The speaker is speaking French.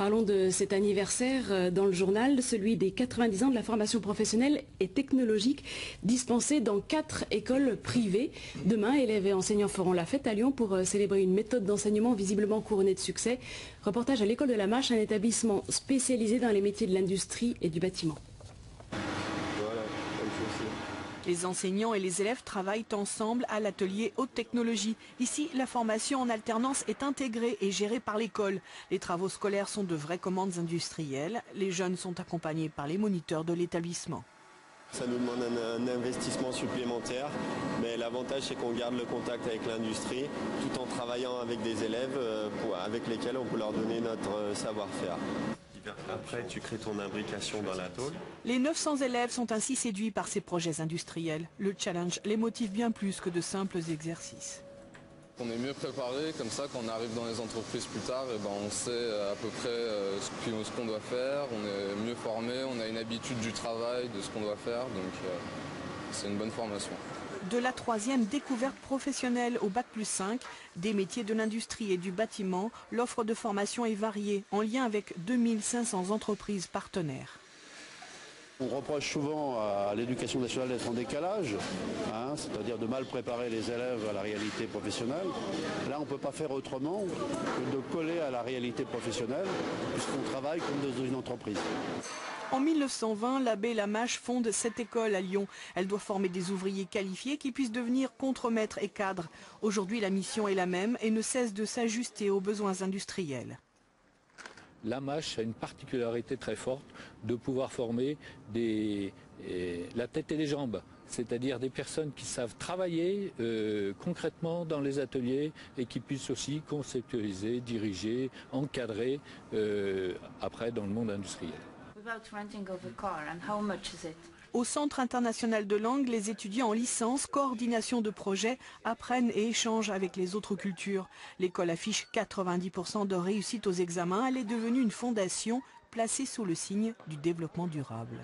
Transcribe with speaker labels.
Speaker 1: Parlons de cet anniversaire dans le journal, celui des 90 ans de la formation professionnelle et technologique dispensée dans 4 écoles privées. Demain, élèves et enseignants feront la fête à Lyon pour célébrer une méthode d'enseignement visiblement couronnée de succès. Reportage à l'école de la Mâche, un établissement spécialisé dans les métiers de l'industrie et du bâtiment.
Speaker 2: Les enseignants et les élèves travaillent ensemble à l'atelier haute technologie. Ici, la formation en alternance est intégrée et gérée par l'école. Les travaux scolaires sont de vraies commandes industrielles. Les jeunes sont accompagnés par les moniteurs de l'établissement.
Speaker 3: Ça nous demande un investissement supplémentaire, mais l'avantage c'est qu'on garde le contact avec l'industrie tout en travaillant avec des élèves avec lesquels on peut leur donner notre savoir-faire. Après, tu crées ton imbrication dans la tôle.
Speaker 2: Les 900 élèves sont ainsi séduits par ces projets industriels. Le challenge les motive bien plus que de simples exercices.
Speaker 4: On est mieux préparé, comme ça quand on arrive dans les entreprises plus tard, on sait à peu près ce qu'on doit faire, on est mieux formé, on a une habitude du travail, de ce qu'on doit faire, donc c'est une bonne formation.
Speaker 2: De la 3e découverte professionnelle au Bac+5, des métiers de l'industrie et du bâtiment, l'offre de formation est variée, en lien avec 2500 entreprises partenaires.
Speaker 5: On reproche souvent à l'éducation nationale d'être en décalage, c'est-à-dire de mal préparer les élèves à la réalité professionnelle. Là, on ne peut pas faire autrement que de coller à la réalité professionnelle, puisqu'on travaille comme dans une entreprise.
Speaker 2: En 1920, l'abbé Lamache fonde cette école à Lyon. Elle doit former des ouvriers qualifiés qui puissent devenir contremaîtres et cadres. Aujourd'hui, la mission est la même et ne cesse de s'ajuster aux besoins industriels.
Speaker 6: Lamache a une particularité très forte de pouvoir former la tête et les jambes, c'est-à-dire des personnes qui savent travailler concrètement dans les ateliers et qui puissent aussi conceptualiser, diriger, encadrer après dans le monde industriel.
Speaker 2: Au Centre international de langue, les étudiants en licence, coordination de projets, apprennent et échangent avec les autres cultures. L'école affiche 90% de réussite aux examens. Elle est devenue une fondation placée sous le signe du développement durable.